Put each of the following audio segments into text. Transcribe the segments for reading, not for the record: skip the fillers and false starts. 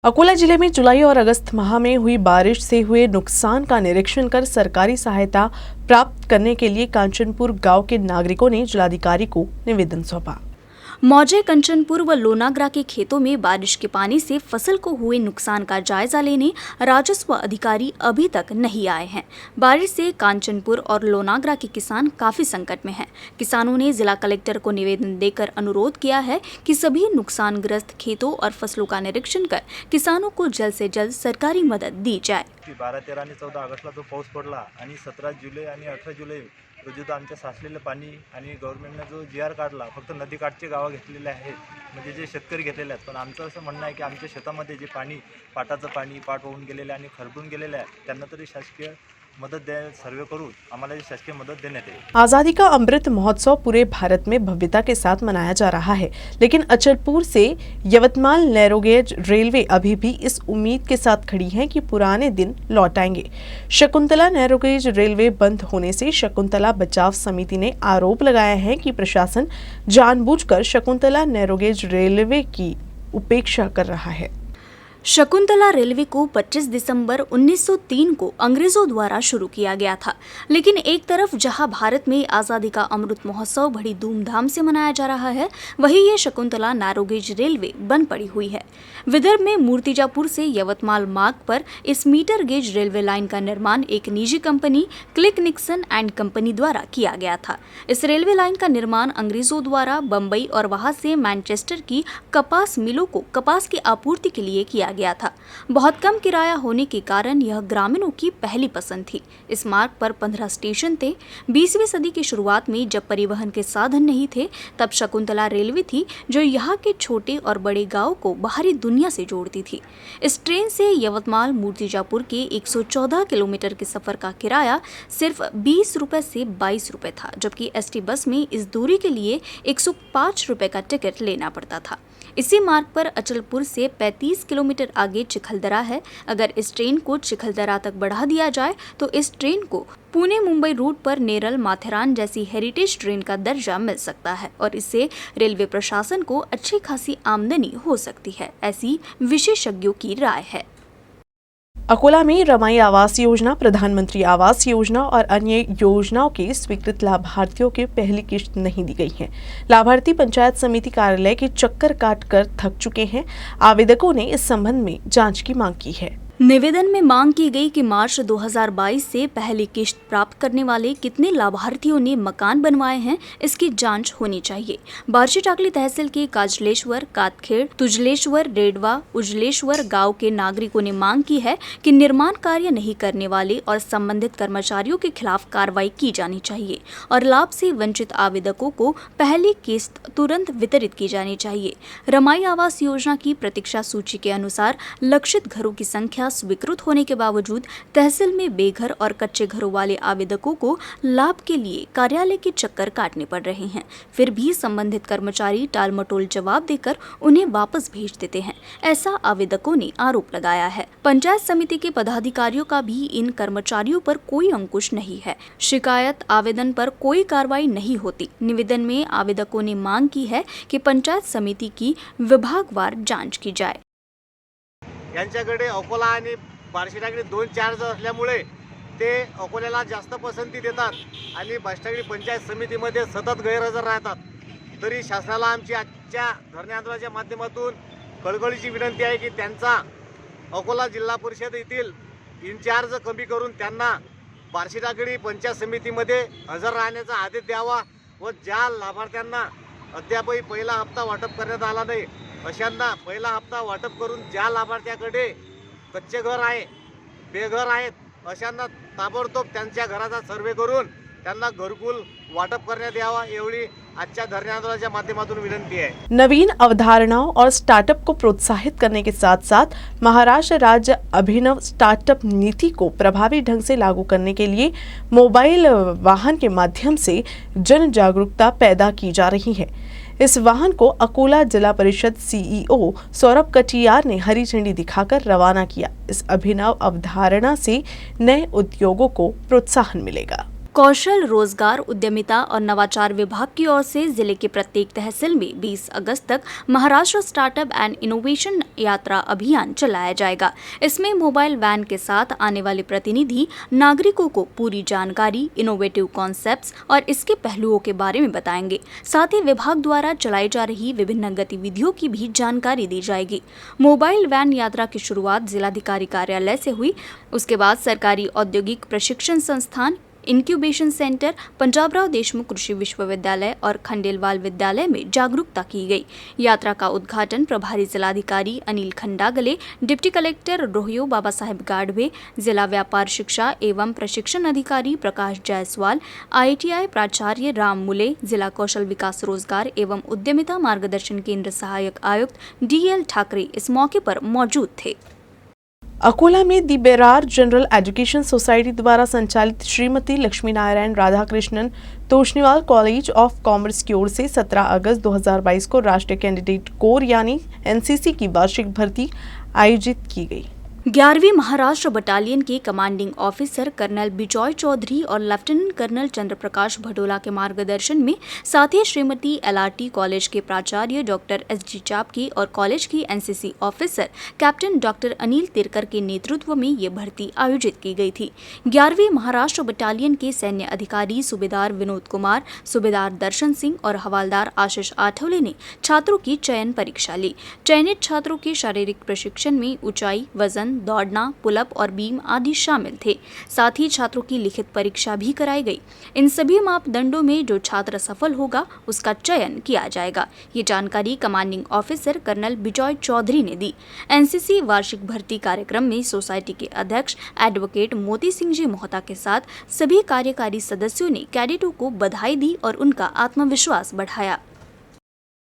अकोला जिले में जुलाई और अगस्त माह में हुई बारिश से हुए नुकसान का निरीक्षण कर सरकारी सहायता प्राप्त करने के लिए कांचनपुर गांव के नागरिकों ने जिलाधिकारी को निवेदन सौंपा। मौजे कंचनपुर व लोनागरा के खेतों में बारिश के पानी से फसल को हुए नुकसान का जायजा लेने राजस्व अधिकारी अभी तक नहीं आए हैं। बारिश से कांचनपुर और लोनागरा के किसान काफी संकट में हैं। किसानों ने जिला कलेक्टर को निवेदन देकर अनुरोध किया है कि सभी नुकसानग्रस्त खेतों और फसलों का निरीक्षण कर किसानों को जल्द से जल्द सरकारी मदद दी जाए। 12, 13 आणि 14 ऑगस्टला जो पाऊस पडला आणि 17 जुलै आणि 18 जुलै रोजी तो आमच्या साचलेलं पाणी आणि गव्हर्नमेंटने जो GR काढला, फक्त नदीकाठचे गावं घेतलेले आहेत, म्हणजे जे शेतकरी घेतलेले आहेत। पण आमचं असं म्हणणं आहे की आमच्या शेतामध्ये जे पाणी पाटाचं पाणी पाट वाहून गेलेलं आणि खरडून गेलेलं आहे, त्यांना तरी शासकीय मदत दे, सर्वे करून आम्हाला शासकीय मदत देण्यात येईल। आज़ादी का अमृत महोत्सव पूरे भारत में भव्यता के साथ मनाया जा रहा है, लेकिन अचलपुर से यवतमाल नैरोगेज रेलवे अभी भी इस उम्मीद के साथ खड़ी है कि पुराने दिन लौट आएंगे। शकुंतला नैरोगेज रेलवे बंद होने से शकुंतला बचाव समिति ने आरोप लगाया है कि प्रशासन जानबूझकर शकुंतला नैरोगेज रेलवे की उपेक्षा कर रहा है। शकुंतला रेलवे को 25 दिसंबर 1903 को अंग्रेजों द्वारा शुरू किया गया था, लेकिन एक तरफ जहां भारत में आज़ादी का अमृत महोत्सव बड़ी धूमधाम से मनाया जा रहा है, वहीं ये शकुंतला नैरोगेज रेलवे बंद पड़ी हुई है। विदर्भ में मूर्तिजापुर से यवतमाल मार्ग पर इस मीटर गेज रेलवे लाइन का निर्माण एक निजी company click Nixon and company द्वारा किया गया था। इस रेलवे लाइन का निर्माण अंग्रेजों द्वारा बम्बई और वहां से मैनचेस्टर की कपास मिलों को कपास की आपूर्ति के लिए किया गया था। बहुत कम किराया होने के कारण यह ग्रामीणों की पहली पसंद थी। इस मार्ग पर 15 स्टेशन थे। 20वीं सदी की शुरुआत में जब परिवहन के साधन नहीं थे, तब शकुंतला रेलवे थी जो यहाँ के छोटे और बड़े गांव को बाहरी दुनिया से जोड़ती थी। इस ट्रेन से यवतमाल मूर्तिजापुर के 114 किलोमीटर के सफर का किराया सिर्फ 20 रुपए से 22 रुपए था, जबकि ST बस में इस दूरी के लिए 105 रुपए का टिकट लेना पड़ता था। इसी मार्ग पर अचलपुर से 35 किलोमीटर आगे चिखलदरा है। अगर इस ट्रेन को चिखलदरा तक बढ़ा दिया जाए तो इस ट्रेन को पुणे मुंबई रूट पर नेरल माथेरान जैसी हेरिटेज ट्रेन का दर्जा मिल सकता है और इससे रेलवे प्रशासन को अच्छी खासी आमदनी हो सकती है, ऐसी विशेषज्ञों की राय है। अकोला में रमाई आवास योजना, प्रधानमंत्री आवास योजना और अन्य योजनाओं के स्वीकृत लाभार्थियों की पहली किश्त नहीं दी गई है। लाभार्थी पंचायत समिति कार्यालय के चक्कर काटकर थक चुके हैं। आवेदकों ने इस संबंध में जांच की मांग की है। निवेदन में मांग की गई कि मार्च 2022 से पहली किश्त प्राप्त करने वाले कितने लाभार्थियों ने मकान बनवाए हैं, इसकी जांच होनी चाहिए। बार्शी टाकली तहसील के काजलेश्वर, कातखेड़, तुजलेश्वर, रेडवा, उजलेश्वर गांव के नागरिकों ने मांग की है कि निर्माण कार्य नहीं करने वाले और संबंधित कर्मचारियों के खिलाफ कार्रवाई की जानी चाहिए और लाभ से वंचित आवेदकों को पहली किस्त तुरंत वितरित की जानी चाहिए। रमाई आवास योजना की प्रतीक्षा सूची के अनुसार लक्षित घरों की संख्या स्वीकृत होने के बावजूद तहसील में बेघर और कच्चे घरों वाले आवेदकों को लाभ के लिए कार्यालय के चक्कर काटने पड़ रहे हैं। फिर भी संबंधित कर्मचारी टालमटोल जवाब देकर उन्हें वापस भेज देते हैं, ऐसा आवेदकों ने आरोप लगाया है। पंचायत समिति के पदाधिकारियों का भी इन कर्मचारियों पर कोई अंकुश नहीं है। शिकायत आवेदन पर कोई कार्रवाई नहीं होती। निवेदन में आवेदकों ने मांग की है कि पंचायत समिति की विभागवार जांच की जाए। यांच्याकडे अकोला आणि बार्शी टाकळी 2 चार्ज असल्यामुळे ते अकोल्याला जास्त पसंती देतात आणि बार्शी टाकळी पंचायत समितीमध्ये सतत गैरहजर राहतात। तरी शासनाला आमची आजच्या धरणे आंदोलनाच्या माध्यमातून कळकळीची विनंती आहे की त्यांचा अकोला जिल्हा परिषद येथील इन्चार्ज कमी करून त्यांना बार्शी टाकळी पंचायत समितीमध्ये हजर राहण्याचा आदेश द्यावा व ज्या लाभार्थ्यांना अद्यापही पहिला हप्ता वाटप करण्यात आला नाही, अशांना पहिला हप्ता वाटप करून ज्या लाभार्थ्याकडे कच्चे घर आहे, बेघर आहेत, अशांना ताबडतोब त्यांच्या घराचा सर्वे करून त्यांना घरकुल वाटप करण्यात यावा, एवढी आजच्या धरणे आंदोलनाच्या माध्यमातून विनंती है। नवीन अवधारणाओं और स्टार्टअप को प्रोत्साहित करने के साथ साथ महाराष्ट्र राज्य अभिनव स्टार्टअप नीति को प्रभावी ढंग से लागू करने के लिए मोबाइल वाहन के माध्यम से जन जागरूकता पैदा की जा रही है। इस वाहन को अकोला जिला परिषद CEO सौरभ कटियार ने हरी झंडी दिखाकर रवाना किया। इस अभिनव अवधारणा से नए उद्योगों को प्रोत्साहन मिलेगा। कौशल, रोजगार, उद्यमिता और नवाचार विभाग की ओर से जिले के प्रत्येक तहसील में 20 अगस्त तक महाराष्ट्र स्टार्टअप एंड इनोवेशन यात्रा अभियान चलाया जाएगा। इसमें मोबाइल वैन के साथ आने वाले प्रतिनिधि नागरिकों को पूरी जानकारी, इनोवेटिव कॉन्सेप्ट्स और इसके पहलुओं के बारे में बताएंगे। साथ ही विभाग द्वारा चलाई जा रही विभिन्न गतिविधियों की भी जानकारी दी जाएगी। मोबाइल वैन यात्रा की शुरुआत जिलाधिकारी कार्यालय से हुई। उसके बाद सरकारी औद्योगिक प्रशिक्षण संस्थान, इंक्यूबेशन सेंटर, पंजाबराव देशमुख कृषि विश्वविद्यालय और खंडेलवाल विद्यालय में जागरूकता की गई। यात्रा का उद्घाटन प्रभारी जिलाधिकारी अनिल खंडागले, डिप्टी कलेक्टर रोहियो बाबा साहेब गाढ़वे, जिला व्यापार शिक्षा एवं प्रशिक्षण अधिकारी प्रकाश जायसवाल, IITI प्राचार्य राम मुले, जिला कौशल विकास रोजगार एवं उद्यमिता मार्गदर्शन केंद्र सहायक आयुक्त DL ठाकरे इस मौके पर मौजूद थे। अकोला में दी बेरार जनरल एजुकेशन सोसाइटी द्वारा संचालित Shrimati Lakshmi Narayan Radhakrishnan Toshniwal college of commerce की ओर से 17 अगस्त 2022 को राष्ट्रीय कैंडिडेट कोर यानी NCC की वार्षिक भर्ती आयोजित की गई। 11वीं महाराष्ट्र बटालियन के commanding officer colonel Bijoy Chaudhary और लेफ्टिनेंट कर्नल चंद्रप्रकाश भटोला के मार्गदर्शन में, साथ ही श्रीमती LRT कॉलेज के प्राचार्य डॉक्टर SG चापकी और कॉलेज की NCC officer captain doctor Anil Tirkar के नेतृत्व में ये भर्ती आयोजित की गई थी। 11वीं महाराष्ट्र बटालियन के सैन्य अधिकारी सूबेदार विनोद कुमार, सूबेदार दर्शन सिंह और हवालदार आशीष आठवले ने छात्रों की चयन परीक्षा ली। चयनित छात्रों के शारीरिक प्रशिक्षण में ऊंचाई, वजन, दौड़ना, पुलअप और बीम आदि शामिल थे। साथ ही छात्रों की लिखित परीक्षा भी कराई गई। इन सभी मापदंडों में जो छात्र सफल होगा उसका चयन किया जाएगा। ये जानकारी commanding officer colonel Bijoy Chaudhary ने दी। NCC वार्षिक भर्ती कार्यक्रम में सोसाइटी के अध्यक्ष एडवोकेट मोती सिंह जी मोहता के साथ सभी कार्यकारी सदस्यों ने कैडेटों को बधाई दी और उनका आत्मविश्वास बढ़ाया।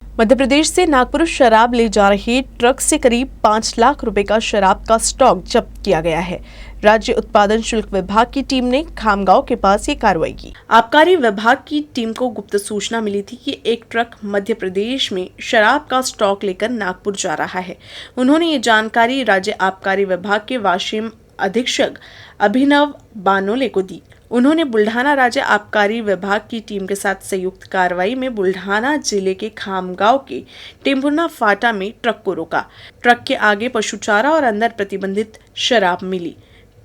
मध्य प्रदेश से नागपुर शराब ले जा रहे ट्रक से करीब 5 लाख रुपए का शराब का स्टॉक जब्त किया गया है। राज्य उत्पादन शुल्क विभाग की टीम ने खामगांव के पास ये कार्रवाई की। आबकारी विभाग की टीम को गुप्त सूचना मिली थी कि एक ट्रक मध्य प्रदेश में शराब का स्टॉक लेकर नागपुर जा रहा है। उन्होंने ये जानकारी राज्य आबकारी विभाग के वाशिम अधीक्षक अभिनव बानोले को दी। उन्होंने बुल्ढाना राज्य आबकारी विभाग की टीम के साथ संयुक्त कार्रवाई में बुल्ढाना जिले के खामगांव के टेम्पुना फाटा में ट्रक को रोका। ट्रक के आगे पशु चारा और अंदर प्रतिबंधित शराब मिली।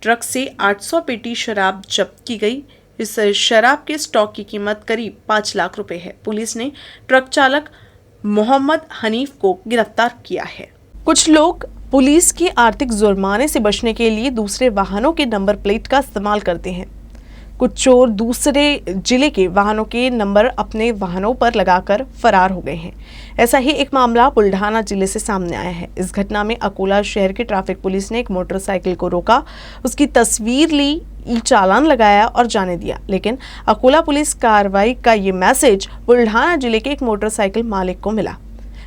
ट्रक से 800 पेटी शराब जब्त की गई। इस शराब के स्टॉक की कीमत करीब 5 लाख रुपए है। पुलिस ने ट्रक चालक मोहम्मद हनीफ को गिरफ्तार किया है। कुछ लोग पुलिस के आर्थिक जुर्माने से बचने के लिए दूसरे वाहनों के नंबर प्लेट का इस्तेमाल करते हैं। कुछ चोर दूसरे जिले के वाहनों के नंबर अपने वाहनों पर लगाकर फरार हो गए हैं। ऐसा ही एक मामला बुल्ढाना जिले से सामने आया है। इस घटना में अकोला शहर के ट्रैफिक पुलिस ने एक मोटरसाइकिल को रोका, उसकी तस्वीर ली, ई-चालान लगाया और जाने दिया। लेकिन अकोला पुलिस कार्रवाई का ये मैसेज बुल्ढाना जिले के एक मोटरसाइकिल मालिक को मिला।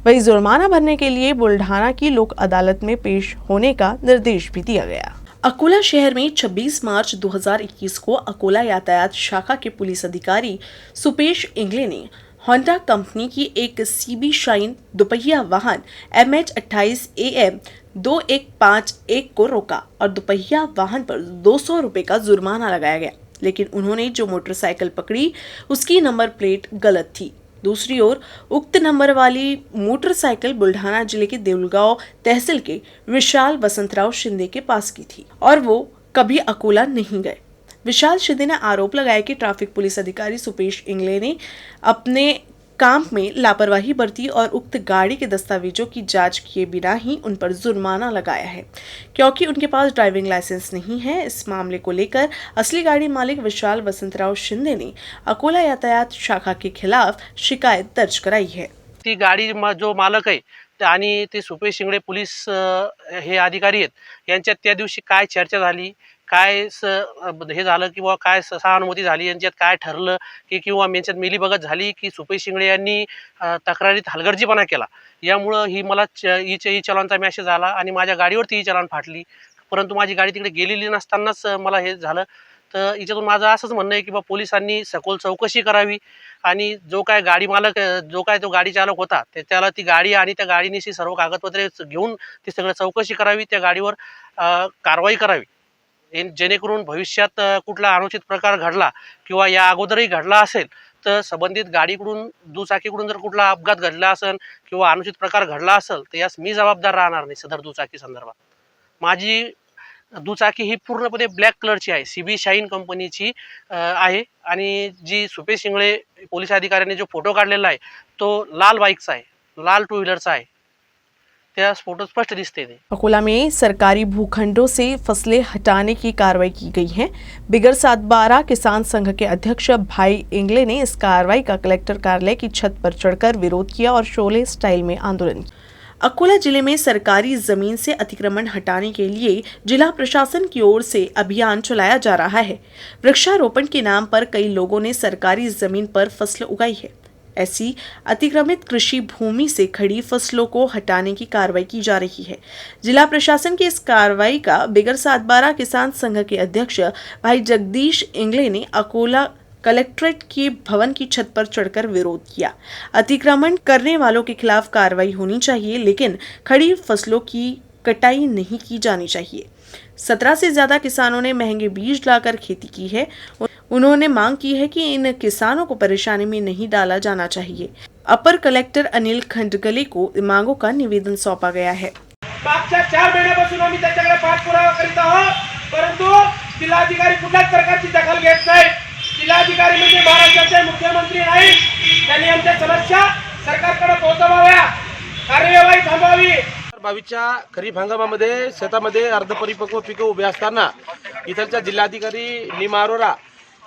वही जुर्माना भरने के लिए बुल्ढाना की लोक अदालत में पेश होने का निर्देश भी दिया गया। अकोला शहर में 26 मार्च 2021 को अकोला यातायात शाखा के पुलिस अधिकारी सुपेश इंगले ने होंडा कंपनी की एक CB शाइन दोपहिया वाहन MH28 AM 2151 को रोका और दोपहिया वाहन पर 200 रुपए का जुर्माना लगाया गया। लेकिन उन्होंने जो मोटरसाइकिल पकड़ी उसकी नंबर प्लेट गलत थी। दूसरी ओर उक्त नंबर वाली मोटरसाइकिल बुल्ढाना जिले के देउलगांव तहसील के विशाल वसंतराव शिंदे के पास की थी और वो कभी अकोला नहीं गए। विशाल शिंदे ने आरोप लगाया कि ट्रैफिक पुलिस अधिकारी सुपेश इंगले ने अपने काम में लापरवाही बरती और उक्त गाड़ी के दस्तावेजों की जांच किए बिना ही उन पर जुर्माना लगाया है, क्योंकि उनके पास ड्राइविंग लाइसेंस नहीं है। इस मामले को लेकर असली गाड़ी मालिक विशाल वसंतराव शिंदे ने अकोला यातायात शाखा के खिलाफ शिकायत दर्ज कराई है। ती गाडी जो मालक आहे आणि ते सुपेश शिंगडे पोलीस हे अधिकारी आहेत यांच्यात त्या दिवशी काय चर्चा झाली, काय हे झालं किंवा काय सहानुभूती झाली, यांच्यात काय ठरलं की किंवा यांच्यात मिलीभगत झाली की सुपेश शिंगडे यांनी तक्रारीत हलगर्जीपणा केला, यामुळं ही मला ई चलानचा मेसेज आला आणि माझ्या गाडीवरती ई चलान फाटली। परंतु माझी गाडी तिकडे गेलेली नसतानाच मला हे झालं। तर याच्यातून माझं असंच म्हणणं आहे की बा पोलिसांनी सखोल चौकशी करावी आणि जो काय गाडी मालक जो काय तो गाडी चालक होता त्याला ती गाडी आणि त्या गाडीनिशी सर्व कागदपत्रे घेऊन ती सगळं चौकशी करावी, त्या गाडीवर कारवाई करावी, जेणेकरून भविष्यात कुठला अनुचित प्रकार घडला किंवा या अगोदरही घडला असेल तर संबंधित गाडीकडून दुचाकीकडून जर कुठला अपघात घडला असेल किंवा अनुचित प्रकार घडला असेल तर यास मी जबाबदार राहणार नाही सदर दुचाकी संदर्भात. माझी दुचाकी ही पूर्णपणे ब्लॅक कलरची आहे, CB शाईन कंपनीची आहे आणि जी सुपेश शिंगळे पोलीस अधिकाऱ्यांनी जो फोटो काढलेला आहे तो लाल बाईकचा आहे, लाल टू व्हीलरचा आहे. त्या फोटो स्पष्ट दिसते ते. अकोला में सरकारी भूखंडों से फसलें हटाने की कार्रवाई की गई है. बिगर 712 किसान संघ के अध्यक्ष भाई इंगले ने इस कार्रवाई का कलेक्टर कार्यालय की छत पर चढ़कर विरोध किया और शोले स्टाइल में आंदोलन किया. अकोला जिले में सरकारी जमीन से अतिक्रमण हटाने के लिए जिला प्रशासन की ओर से अभियान चलाया जा रहा है. वृक्षारोपण के नाम पर कई लोगों ने सरकारी जमीन पर फसल उगाई है. ऐसी अतिक्रमित कृषि भूमि से खड़ी फसलों को हटाने की कार्रवाई की जा रही है. जिला प्रशासन की इस कार्रवाई का बिगर 712 किसान संघ के अध्यक्ष भाई जगदीश इंगले ने अकोला कलेक्ट्रेट के भवन की छत पर चढ़कर विरोध किया. अतिक्रमण करने वालों के खिलाफ कार्रवाई होनी चाहिए, लेकिन खड़ी फसलों की कटाई नहीं की जानी चाहिए. 17 से ज्यादा किसानों ने महंगे बीज लाकर खेती की है. उन्होंने मांग की है कि इन किसानों को परेशानी में नहीं डाला जाना चाहिए. अपर कलेक्टर अनिल खंडगले को मांगों का निवेदन सौंपा गया है. मागच्या 4 महिन्यापासून आम्ही त्याच्याकडे पाठपुरावा करीत आहोत, परंतु जिल्हाधिकारी कुठल्याच प्रकारची दखल घेत नाही. जिल्हाधिकारी म्हणजे महाराष्ट्राचे मुख्यमंत्री नाही. त्यांनी आमच्या समस्या सरकारकडे पोहोचवाव्या, कार्यवाही थांबवावी. 22च्या खरीप हंगामामध्ये शेतामध्ये अर्धपरिपक्व पिकं उभे असताना इथलच्या जिल्हाधिकारी निमा अरोरा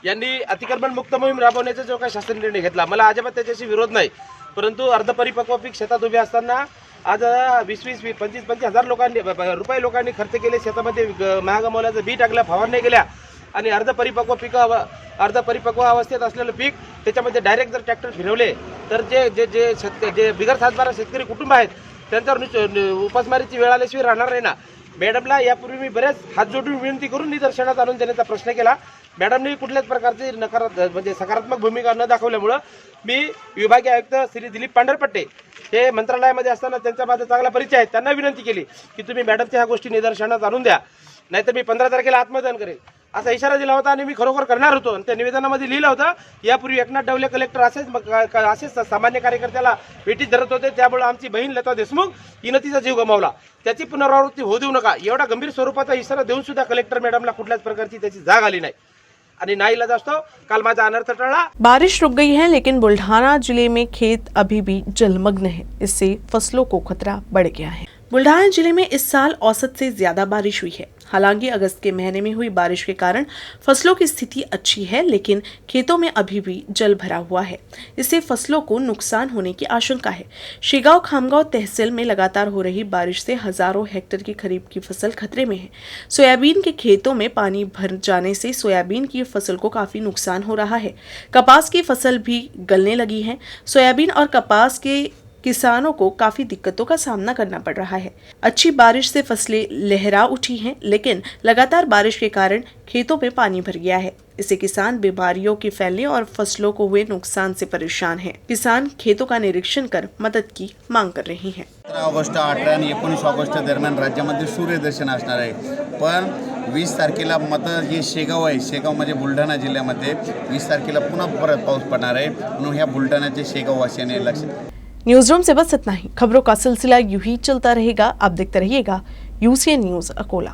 यांनी अतिक्रमण मुक्त मोहीम राबवण्याचा जो काही शासन निर्णय घेतला, मला अजिबात त्याच्याशी विरोध नाही. परंतु अर्धपरिपक्व पीक शेतात उभे असताना आज 20-25 हजार लोकांनी खर्च केले, शेतामध्ये महाग मोलाचं बी टाकलं, फवारणी केल्या आणि अर्धपरिपक्व अवस्थेत असलेलं पीक त्याच्यामध्ये डायरेक्ट जर ट्रॅक्टर फिरवले तर जे बिगर 712 शेतकरी कुटुंब आहेत त्यांच्यावर उपासमारीची वेळ आल्याशिवाय राहणार नाही ना. मॅडमला यापूर्वी मी बरेच हात जोडून विनंती करून निदर्शनात आणून देण्याचा प्रश्न केला. मॅडमने कुठल्याच प्रकारची म्हणजे सकारात्मक भूमिका न दाखवल्यामुळं मी विभागीय आयुक्त श्री दिलीप पांढरपट्टे हे मंत्रालयामध्ये असताना त्यांचा माझा चांगला परिचय आहे, त्यांना विनंती केली की तुम्ही मॅडमच्या ह्या गोष्टी निदर्शनात आणून द्या, नाहीतर मी 15 तारखेला आत्मदान करेल असा इशारा दिला होता आणि मी खरोखर करणार होतो. आणि त्या निवेदनामध्ये लिहिलं होतं यापूर्वी एकनाथ डवले कलेक्टर असेच सामान्य कार्यकर्त्याला भेटीत धरत होते, त्यामुळे आमची बहीण लता देशमुख हिनं तिचा जीव गमावला, त्याची पुनरावृत्ती होऊ देऊ नका एवढा गंभीर स्वरूपाचा इशारा देऊन सुद्धा कलेक्टर मॅडमला कुठल्याच प्रकारची त्याची जाग आली नाही आणि नाईलाज असतो काल माझा अनर्थ टळला. बारिश रुक गई है, लेकिन बुल्ढाना जिले में खेत अभी भी जलमग्न है. इससे फसलों को खतरा बढ़ गया है. बुल्ढाना जिले में इस साल औसत से ज्यादा बारिश हुई है. हालांकि अगस्त के महीने में हुई बारिश के कारण फसलों की स्थिति अच्छी है, लेकिन खेतों में अभी भी जल भरा हुआ है. इससे फसलों को नुकसान होने की आशंका है. शेगांव खामगांव तहसील में लगातार हो रही बारिश से हजारों हेक्टेयर की खरीफ की फसल खतरे में है. सोयाबीन के खेतों में पानी भर जाने से सोयाबीन की फसल को काफी नुकसान हो रहा है. कपास की फसल भी गलने लगी है. सोयाबीन और कपास के किसानों को काफी दिक्कतों का सामना करना पड़ रहा है. अच्छी बारिश से फसलें लहरा उठी हैं, लेकिन लगातार बारिश के कारण खेतों में पानी भर गया है. इससे किसान बीमारियों के फैलने और फसलों को हुए नुकसान से परेशान हैं. किसान खेतों का निरीक्षण कर मदद की मांग कर रहे हैं. 17 ऑगस्ट 18 आणि 19 ऑगस्ट दरम्यान राज्यामध्ये सूर्यदर्शन असणार आहे, पण 20 तारखेला मात्र जे शेगाव आहे, शेगाव म्हणजे बुलढाणा जिल्ह्यामध्ये 20 तारखेला पुन्हा परत पाऊस पडणार आहे. म्हणून ह्या बुलढाण्याचे शेगाववासियांनी लक्षात. न्यूज रूम से बस इतना ही. खबरों का सिलसिला यूं ही चलता रहेगा. आप देखते रहिएगा UCN न्यूज अकोला.